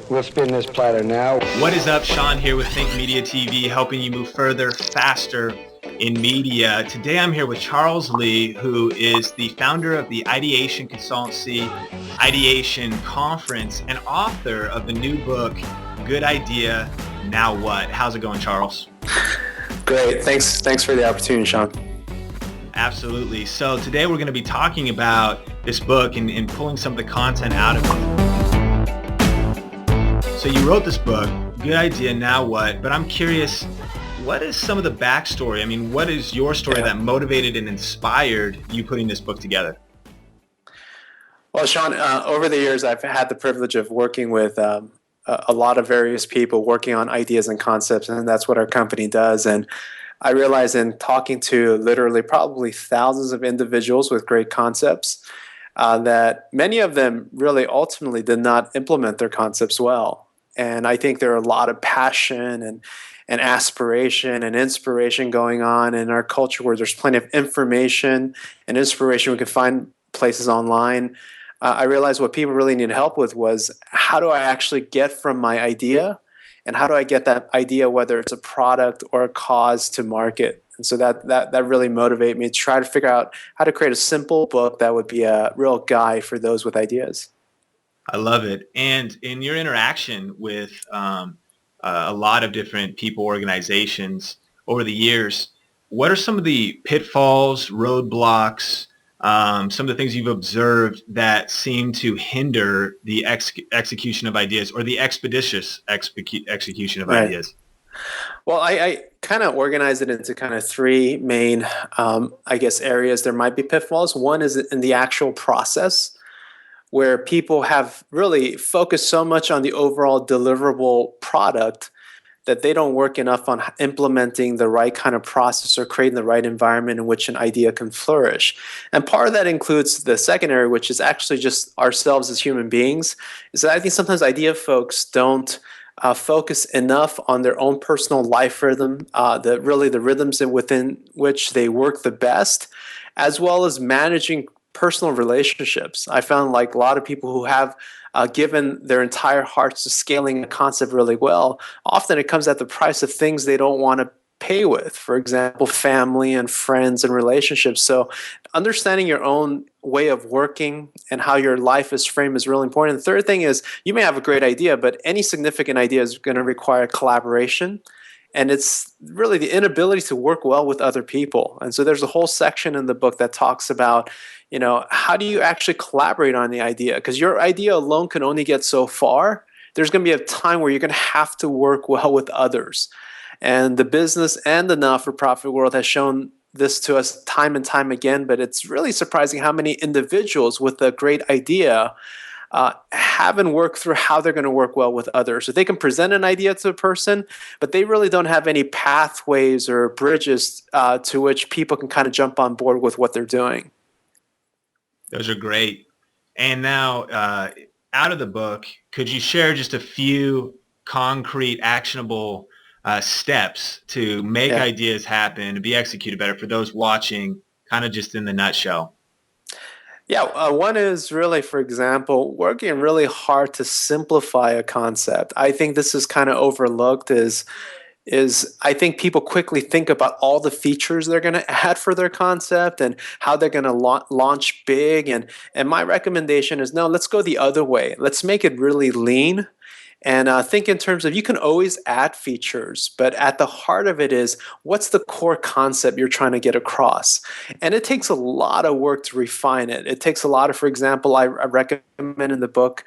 We'll spin this platter now. What is up? Sean here with Think Media TV, helping you move further, faster in media. Today I'm here with Charles Lee, who is the founder of the Ideation Consultancy, Ideation Conference, and author of the new book, Good Idea, Now What? How's it going, Charles? Great. Thanks for the opportunity, Sean. Absolutely. So today we're going to be talking about this book and pulling some of the content out of it. So you wrote this book, Good Idea, Now What? But I'm curious, what is some of the backstory? I mean, what is your story that motivated and inspired you putting this book together? Well, Sean, over the years, I've had the privilege of working with a lot of various people working on ideas and concepts, and that's what our company does. And I realized in talking to literally probably thousands of individuals with great concepts that many of them really ultimately did not implement their concepts well. And I think there are a lot of passion and aspiration and inspiration going on in our culture where there's plenty of information and inspiration we can find places online. I realized what people really need help with was how do I actually get from my idea and how do I get that idea, whether it's a product or a cause, to market. And so that really motivated me to try to figure out how to create a simple book that would be a real guide for those with ideas. I love it. And in your interaction with a lot of different people, organizations over the years, what are some of the pitfalls, roadblocks, some of the things you've observed that seem to hinder the execution of ideas or the expeditious execution of ideas? Well, I kind of organize it into kind of three main, areas. There might be pitfalls. One is in the actual process, where people have really focused so much on the overall deliverable product that they don't work enough on implementing the right kind of process or creating the right environment in which an idea can flourish. And part of that includes the second area, which is actually just ourselves as human beings, is that I think sometimes idea folks don't focus enough on their own personal life rhythm, the rhythms within which they work the best, as well as managing personal relationships. I found like a lot of people who have given their entire hearts to scaling a concept really well, often it comes at the price of things they don't want to pay with. For example, family and friends and relationships. So understanding your own way of working and how your life is framed is really important. The third thing is you may have a great idea, but any significant idea is going to require collaboration. And it's really the inability to work well with other people. And so there's a whole section in the book that talks about, how do you actually collaborate on the idea? Because your idea alone can only get so far. There's going to be a time where you're going to have to work well with others. And the business and the not-for-profit world has shown this to us time and time again, but it's really surprising how many individuals with a great idea haven't worked through how they're going to work well with others. So they can present an idea to a person, but they really don't have any pathways or bridges to which people can kind of jump on board with what they're doing. Those are great. And now, out of the book, could you share just a few concrete, actionable steps to make ideas happen, to be executed better for those watching, kind of just in the nutshell? Yeah, one is really, for example, working really hard to simplify a concept. I think this is kind of overlooked is I think people quickly think about all the features they're going to add for their concept and how they're going to launch big. And my recommendation is, no, let's go the other way. Let's make it really lean. And think in terms of you can always add features, but at the heart of it is what's the core concept you're trying to get across? And it takes a lot of work to refine it. It takes a lot of, for example, I recommend in the book,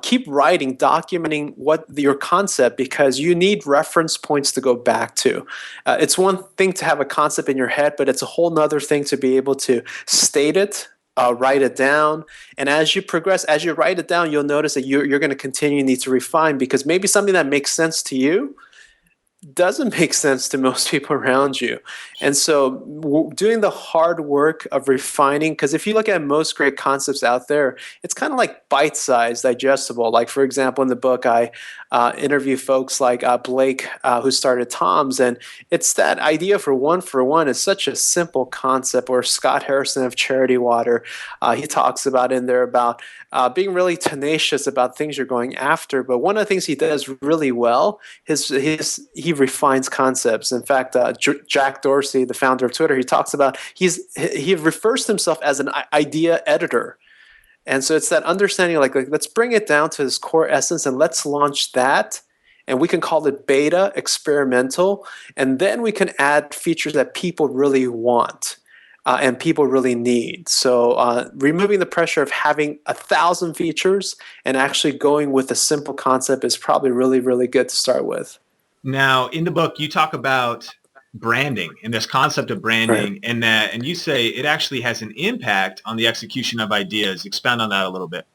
keep writing, documenting your concept because you need reference points to go back to. It's one thing to have a concept in your head, but it's a whole nother thing to be able to state it, write it down. And as you progress, as you write it down, you'll notice that you're going to continue to need to refine because maybe something that makes sense to you doesn't make sense to most people around you. And so doing the hard work of refining, because if you look at most great concepts out there, it's kind of like bite-sized, digestible. Like, for example, in the book, I interview folks like Blake, who started Tom's, and it's that idea for one is such a simple concept. Or Scott Harrison of Charity Water, he talks about in there about being really tenacious about things you're going after. But one of the things he does really well is he refines concepts. In fact, Jack Dorsey, the founder of Twitter, he talks about he refers to himself as an idea editor. And so it's that understanding, like let's bring it down to its core essence and let's launch that. And we can call it beta, experimental, and then we can add features that people really want and people really need. So removing the pressure of having 1,000 features and actually going with a simple concept is probably really, really good to start with. Now, in the book, you talk about branding and this concept of branding, Right. and you say it actually has an impact on the execution of ideas. Expound on that a little bit.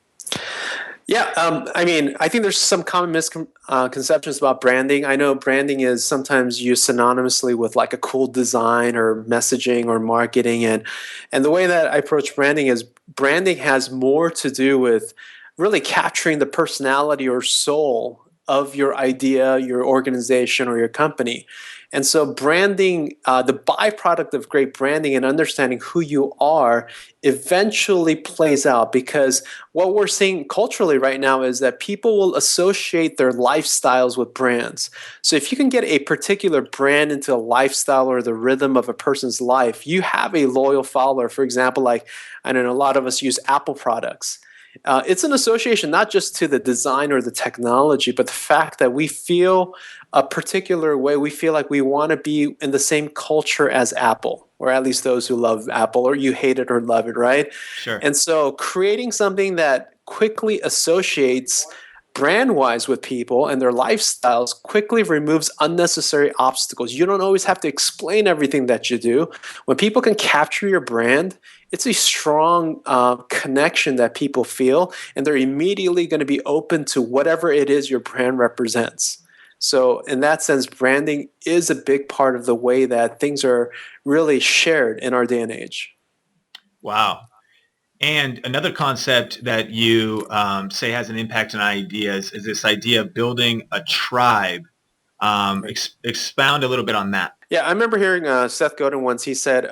Yeah, I mean, I think there's some common misconceptions about branding. I know branding is sometimes used synonymously with like a cool design or messaging or marketing, and the way that I approach branding is branding has more to do with really capturing the personality or soul of your idea, your organization, or your company. And so branding, the byproduct of great branding and understanding who you are eventually plays out, because what we're seeing culturally right now is that people will associate their lifestyles with brands. So if you can get a particular brand into a lifestyle or the rhythm of a person's life, you have a loyal follower. For example, like I know a lot of us use Apple products. It's an association not just to the design or the technology, but the fact that we feel a particular way. We feel like we want to be in the same culture as Apple, or at least those who love Apple, or you hate it or love it, right? Sure. And so creating something that quickly associates brand-wise with people and their lifestyles quickly removes unnecessary obstacles. You don't always have to explain everything that you do. When people can capture your brand, it's a strong connection that people feel, and they're immediately going to be open to whatever it is your brand represents. So in that sense, branding is a big part of the way that things are really shared in our day and age. Wow. And another concept that you say has an impact on ideas is this idea of building a tribe. Expound a little bit on that. Yeah, I remember hearing Seth Godin once. He said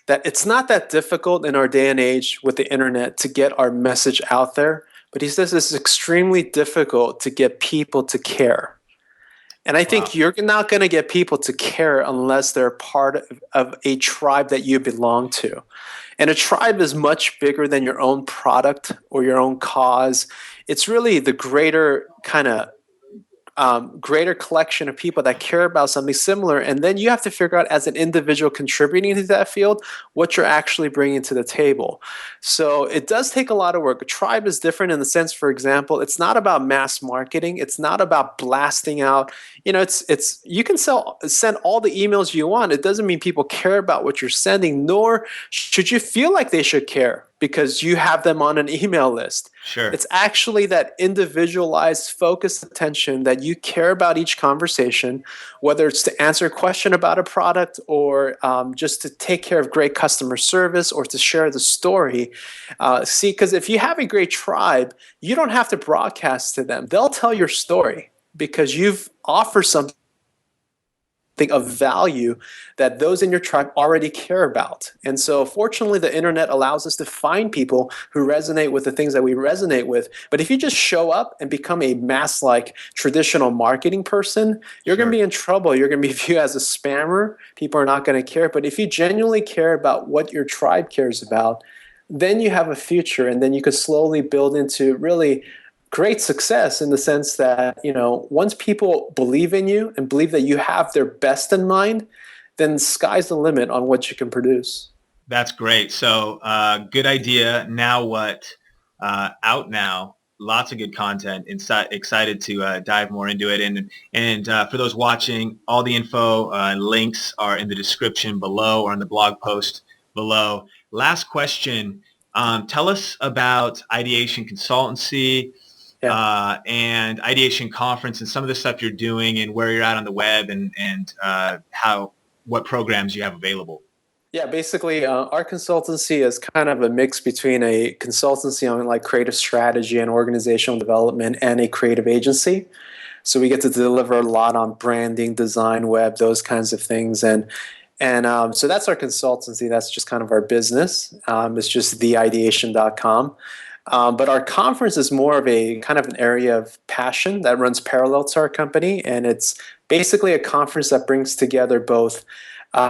that it's not that difficult in our day and age with the internet to get our message out there, but he says it's extremely difficult to get people to care. And I think Wow. you're not going to get people to care unless they're part of a tribe that you belong to. And a tribe is much bigger than your own product or your own cause. It's really the greater kind of greater collection of people that care about something similar. And then you have to figure out, as an individual contributing to that field, what you're actually bringing to the table. So it does take a lot of work. A tribe is different in the sense, for example, it's not about mass marketing. It's not about blasting out. You know, it's you can send all the emails you want. It doesn't mean people care about what you're sending, nor should you feel like they should care because you have them on an email list. Sure. It's actually that individualized, focused attention that you care about each conversation, whether it's to answer a question about a product or just to take care of great customer service or to share the story. Because if you have a great tribe, you don't have to broadcast to them. They'll tell your story because you've offered something of value that those in your tribe already care about. And so fortunately, the internet allows us to find people who resonate with the things that we resonate with. But if you just show up and become a mass like traditional marketing person, you're going to be in trouble. You're going to be viewed as a spammer. People are not going to care. But if you genuinely care about what your tribe cares about, then you have a future, and then you could slowly build into really great success, in the sense that, you know, once people believe in you and believe that you have their best in mind, then sky's the limit on what you can produce. That's great. So good idea. Now what? Out now. Lots of good content. Excited to dive more into it. And for those watching, all the info and links are in the description below or in the blog post below. Last question. Tell us about Ideation Consultancy. And Ideation Conference and some of the stuff you're doing and where you're at on the web and what programs you have available. Yeah, basically, our consultancy is kind of a mix between a consultancy on like creative strategy and organizational development and a creative agency. So we get to deliver a lot on branding, design, web, those kinds of things. And so that's our consultancy. That's just kind of our business. It's just theideation.com. But our conference is more of a kind of an area of passion that runs parallel to our company, and it's basically a conference that brings together both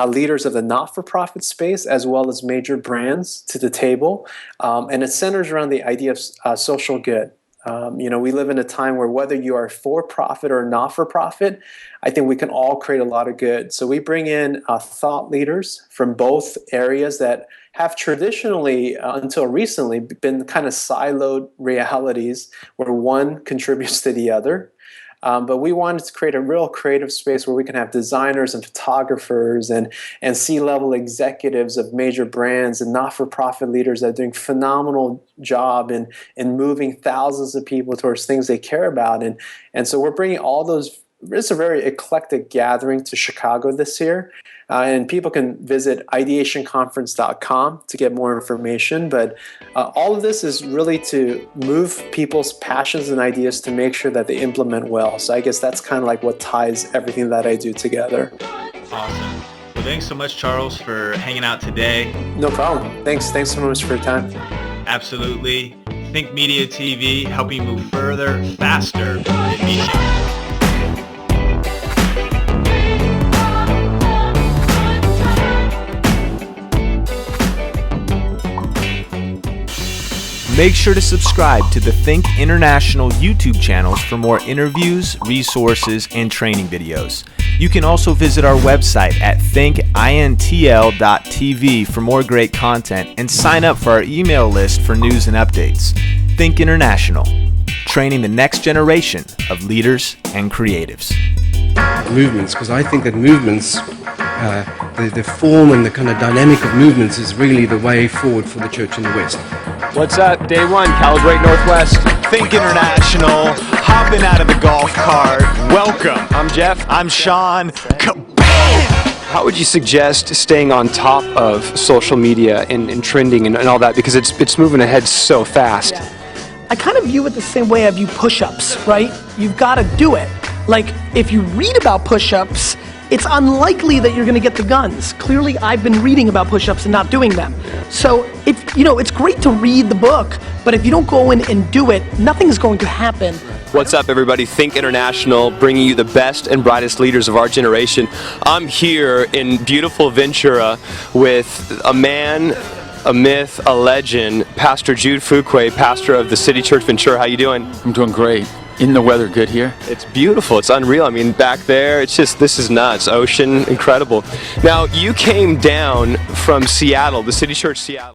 leaders of the not-for-profit space as well as major brands to the table, and it centers around the idea of social good. We live in a time where whether you are for-profit or not-for-profit, I think we can all create a lot of good. So we bring in thought leaders from both areas that have traditionally, until recently, been kind of siloed realities where one contributes to the other. But we wanted to create a real creative space where we can have designers and photographers and C-level executives of major brands and not-for-profit leaders that are doing phenomenal job in moving thousands of people towards things they care about. And so we're bringing all those. It's a very eclectic gathering to Chicago this year. And people can visit ideationconference.com to get more information. But all of this is really to move people's passions and ideas to make sure that they implement well. So I guess that's kind of like what ties everything that I do together. Awesome. Well, thanks so much, Charles, for hanging out today. No problem. Thanks so much for your time. Absolutely. Think Media TV, helping move further, faster in media. Make sure to subscribe to the Think International YouTube channels for more interviews, resources, and training videos. You can also visit our website at thinkintl.tv for more great content and sign up for our email list for news and updates. Think International, training the next generation of leaders and creatives. Movements, because I think that movements, the form and the kind of dynamic of movements is really the way forward for the church in the West. What's up? Day one, Calibrate Northwest. Think International, hopping out of the golf cart. Welcome. I'm Jeff. I'm Sean. Kabam! How would you suggest staying on top of social media and trending and all that? Because it's moving ahead so fast. Yeah. I kind of view it the same way I view push-ups, right? You've got to do it. Like, if you read about push-ups, it's unlikely that you're going to get the guns. Clearly, I've been reading about push-ups and not doing them. So, it's great to read the book, but if you don't go in and do it, nothing's going to happen. What's up, everybody? Think International, bringing you the best and brightest leaders of our generation. I'm here in beautiful Ventura with a man, a myth, a legend, Pastor Jude Fuqua, pastor of the City Church Ventura. How you doing? I'm doing great. Isn't the weather good here? It's beautiful. It's unreal. I mean, back there, this is nuts. Ocean, incredible. Now, you came down from Seattle, the City Church Seattle.